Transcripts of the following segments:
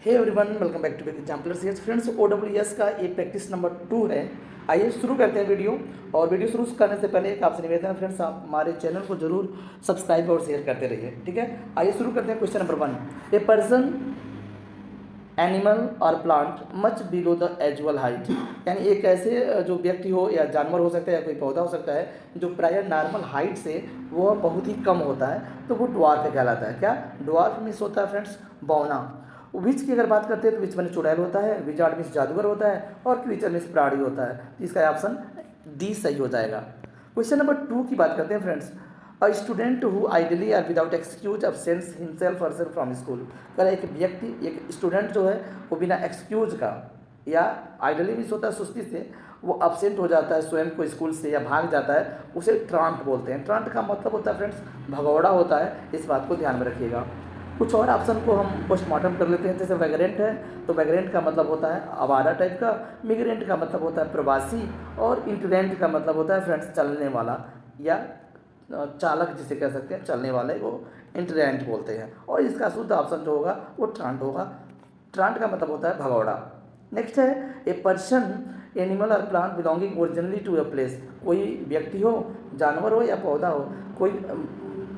Hey everyone, welcome back to Exemplar CH. Friends, OWS का ये practice number 2 है। आइए शुरू करते हैं वीडियो। और वीडियो शुरू करने से पहले एक आपसे निवेदन है फ्रेंड्स, आप हमारे चैनल को जरूर सब्सक्राइब और शेयर करते रहिए, ठीक है। आइए शुरू करते हैं। Question number 1, a person, animal और plant much below the usual height, यानी एक ऐसे जो व्यक्ति हो या जानवर हो सकता है या कोई पौधा हो सकता है जो प्राय नॉर्मल हाइट से वह बहुत ही कम होता है, तो वो ड्वार्फ कहलाता है। क्या ड्वार्फ मीन्स होता है फ्रेंड्स बौना। विच की अगर बात करते हैं तो विच मैंने चुड़ैल होता है, विजार्ड मीन्स जादूगर होता है, और क्रीचर मीन्स प्राणी होता है। तो इसका ऑप्शन डी सही हो जाएगा। क्वेश्चन नंबर 2 की बात करते हैं friends. A student who idly or without excuse absents himself or herself from school. अगर एक व्यक्ति, एक स्टूडेंट जो है वो बिना एक्सक्यूज का या आइडली मीन्स होता है सुस्ती से, वो अपसेंट हो जाता है स्वयं को स्कूल से या भाग जाता है, उसे ट्रांट बोलते हैं। ट्रांट का मतलब होता है फ्रेंड्स भगौड़ा होता है। इस बात को ध्यान में रखिएगा। कुछ और ऑप्शन को हम पोस्टमार्टम कर लेते हैं। जैसे वैगरेंट है तो वैगरेंट का मतलब होता है आवारा टाइप का, मिग्रेंट का मतलब होता है प्रवासी, और इंटरेंट का मतलब होता है फ्रेंड्स चलने वाला या चालक, जिसे कह सकते हैं चलने वाले को इंटरेंट बोलते हैं। और इसका शुद्ध ऑप्शन जो होगा वो ट्रांट होगा। ट्रांट का मतलब होता है भगौड़ा। नेक्स्ट है ए पर्सन, एनिमल और plant belonging originally to a place. कोई व्यक्ति हो, जानवर हो या पौधा हो, कोई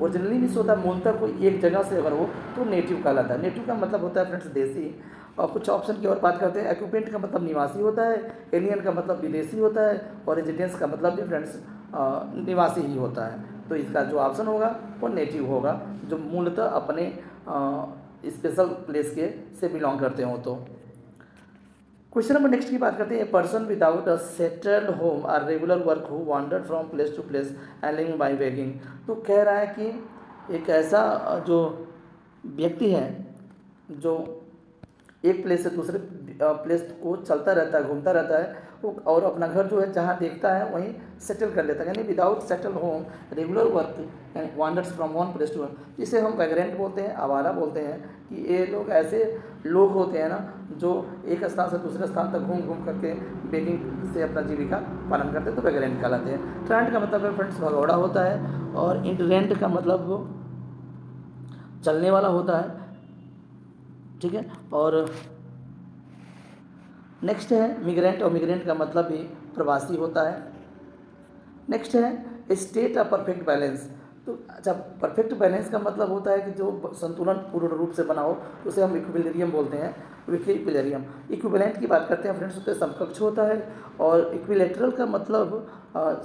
ओरिजिनली मीन्स होता है मूलतः कोई एक जगह से अगर हो तो नेटिव कहलाता है। नेटिव का मतलब होता है फ्रेंड्स देसी। और कुछ ऑप्शन की और बात करते हैं। एक्यूपेंट का मतलब निवासी होता है, एलियन का मतलब विदेशी होता है, और रेजिडेंस का मतलब भी फ्रेंड्स निवासी ही होता है। तो इसका जो ऑप्शन होगा वो नेटिव होगा, जो मूलतः अपने स्पेशल प्लेस के से बिलोंग करते हो। तो क्वेश्चन नंबर नेक्स्ट की बात करते हैं। A person without a settled home or regular work who wandered from place to place and living by begging. तो कह रहा है कि एक ऐसा जो व्यक्ति है जो एक प्लेस से दूसरे प्लेस को चलता रहता है, घूमता रहता है, और अपना घर जो है जहाँ देखता है वहीं सेटल कर लेता है, यानी without settle home regular work यानी wanders from one place to one, जिसे हम वैगरेंट बोलते हैं, आवारा बोलते हैं। कि ये लोग ऐसे लोग होते हैं ना जो एक स्थान से दूसरे स्थान तक घूम घूम करके बेकिंग से अपना जीविका पालन करते हैं, तो वैगरेंट कहलाते हैं। ट्रेंट का मतलब है फ्रेंड्स भगौड़ा होता है, और इंटरेंट का मतलब चलने वाला होता है, ठीक है। और नेक्स्ट है मिग्रेंट, और मिग्रेंट का मतलब भी प्रवासी होता है। नेक्स्ट है स्टेट ऑफ परफेक्ट बैलेंस। तो अच्छा, परफेक्ट बैलेंस का मतलब होता है कि जो संतुलन पूर्ण रूप से बना हो, तो उसे हम इक्विलिब्रियम बोलते हैं। इक्विलिब्रियम। इक्विवेलेंट की बात करते हैं फ्रेंड्स, उसके समकक्ष होता है। और इक्विलेटरल का मतलब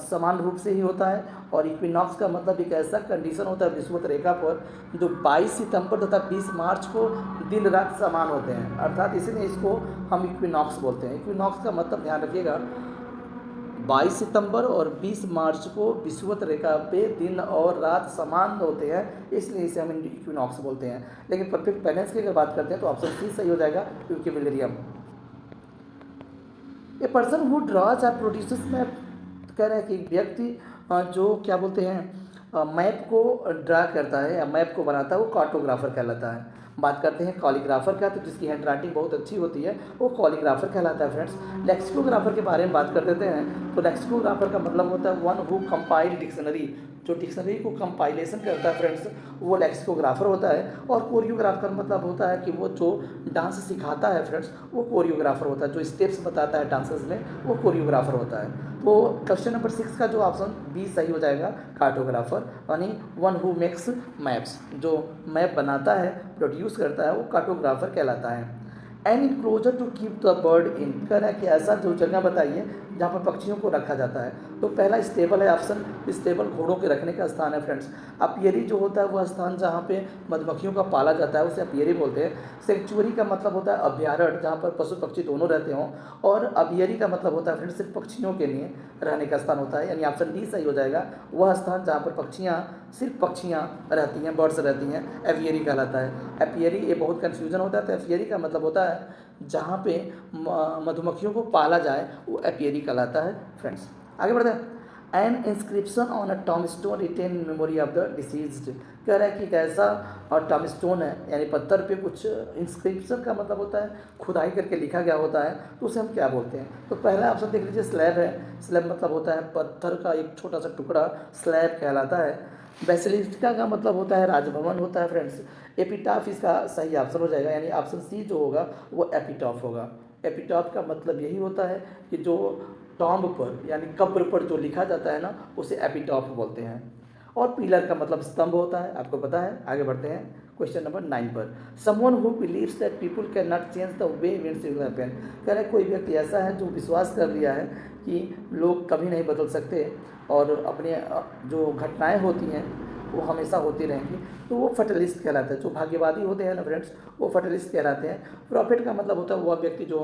समान रूप से ही होता है। और इक्विनॉक्स का मतलब एक ऐसा कंडीशन होता है विषुवत रेखा पर जो 22 सितंबर तथा 20 मार्च को दिन रात समान होते हैं, अर्थात इसीलिए इसको हम इक्विनॉक्स बोलते हैं। इक्विनॉक्स का मतलब ध्यान रखिएगा, 22 सितंबर और 20 मार्च को विषुवत रेखा पे दिन और रात समान होते हैं, इसलिए इसे हम इक्विनॉक्स बोलते हैं। लेकिन परफेक्ट बैलेंस की अगर बात करते हैं तो ऑप्शन सी सही हो जाएगा, equilibrium. A person who draws or produces map. कह रहे हैं कि व्यक्ति जो क्या बोलते हैं मैप को ड्रा करता है या मैप को बनाता है, वो कार्टोग्राफर कहलाता है। बात करते हैं कॉलीग्राफर का, तो जिसकी हैंड राइटिंग बहुत अच्छी होती है वो कॉलीग्राफर कहलाता है फ्रेंड्स। लेक्सिकोग्राफर के बारे में बात कर देते हैं। तो लेक्सिकोग्राफर का मतलब होता है वन हु कंपाइल डिक्शनरी। जो डिक्शनरी को कंपाइलेशन करता है फ्रेंड्स, वो लेक्सिकोग्राफर होता है। और कोरियोग्राफर मतलब होता है कि वो जो डांस सिखाता है फ्रेंड्स, वो कोरियोग्राफर होता है। जो स्टेप्स बताता है डांसेस में, वो कोरियोग्राफर होता है। तो क्वेश्चन नंबर 6 का जो ऑप्शन बी सही हो जाएगा, कार्टोग्राफर, यानी वन हु मेक्स मैप्स। जो मैप बनाता है, प्रोड्यूस करता है, वो कार्टोग्राफर कहलाता है। An enclosure to keep the bird in. कह रहा है कि ऐसा जो जगह बताइए जहाँ पर पक्षियों को रखा जाता है। तो पहला स्टेबल है ऑप्शन, स्टेबल घोड़ों के रखने का स्थान है फ्रेंड्स। अपियरी जो होता है वह स्थान जहाँ पे मधुमक्खियों का पाला जाता है, उसे अपियरी बोलते हैं। सेंचुरी का मतलब होता है अभ्यारण्य, जहाँ पर पशु पक्षी दोनों रहते हों। और अपियरी का मतलब होता है फ्रेंड्स सिर्फ पक्षियों के लिए रहने का स्थान होता है, यानी ऑप्शन डी सही हो जाएगा। वह स्थान जहाँ पर सिर्फ पक्षियाँ रहती हैं, बर्ड्स रहती हैं, एवियरी कहलाता है। एपियरी, ये बहुत कन्फ्यूजन होता है। तो एपियरी का मतलब होता है जहाँ पे मधुमक्खियों को पाला जाए, वो एपियरी कहलाता है फ्रेंड्स। आगे बढ़ते हैं। An inscription on a tombstone written in memory of the deceased. कह रहा है कि एक ऐसा टॉमस्टोन है, यानी पत्थर पे कुछ इंस्क्रिप्शन का मतलब होता है खुदाई करके लिखा गया होता है, तो उसे हम क्या बोलते हैं। तो पहला ऑप्शन देख लीजिए, स्लैब है। स्लैब मतलब होता है पत्थर का एक छोटा सा टुकड़ा, स्लैब कहलाता है। बेसिलिका का मतलब होता है राजभवन होता है फ्रेंड्स। एपिटाफ इसका सही ऑप्शन हो जाएगा, यानी ऑप्शन सी जो होगा वो एपिटाफ होगा। एपिटाफ का मतलब यही होता है कि जो टॉम्ब पर यानी कब्र पर जो लिखा जाता है ना, उसे एपिटाफ बोलते हैं। और पिलर का मतलब स्तंभ होता है, आपको पता है। आगे बढ़ते हैं क्वेश्चन नंबर 9 पर। Someone who believes that people can not change the way events will happen. कह रहे कोई व्यक्ति ऐसा है जो विश्वास कर लिया है कि लोग कभी नहीं बदल सकते और अपने जो घटनाएं होती हैं वो हमेशा होती रहेंगी, तो वो फटलिस्ट कहलाता है। जो भाग्यवादी होते हैं ना फ्रेंड्स, वो फटलिस्ट कहलाते हैं। प्रॉफिट का मतलब होता है वह व्यक्ति जो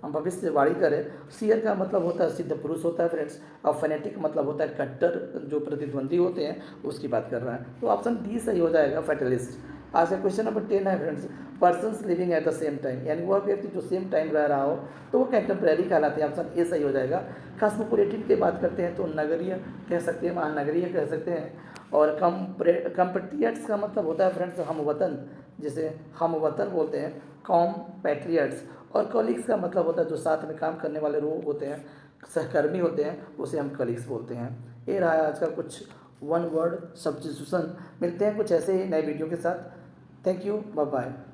भविष्यवाणी करे। सीयर का मतलब होता है सिद्ध पुरुष होता है फ्रेंड्स। और फेनेटिक मतलब होता है कट्टर, जो प्रतिद्वंदी होते हैं उसकी बात कर रहा है। तो ऑप्शन डी सही हो जाएगा, फैटलिस्ट। आज का क्वेश्चन नंबर 10 है friends. Persons living at the same time, यानी वह व्यक्ति जो सेम टाइम रह रहा हो तो वो कंटेम्प्रेरी कहलाते हैं। ऑप्शन ए सही हो जाएगा। कॉस्मोपॉलिटन की बात करते हैं तो नगरीय कह सकते हैं, महानगरीय कह सकते हैं। और कंपेट्रियट्स का मतलब होता है फ्रेंड्स हम वतन, जिसे हम वतन बोलते हैं, कॉम्पैट्रियट्स। और कॉलिग्स का मतलब होता है जो साथ में काम करने वाले लोग होते हैं, सहकर्मी होते हैं, उसे हम कलीग्स बोलते हैं। ये रहा आज का कुछ वन वर्ड सब्स्टिट्यूशन। मिलते हैं कुछ ऐसे ही नए वीडियो के साथ। Thank you, bye bye.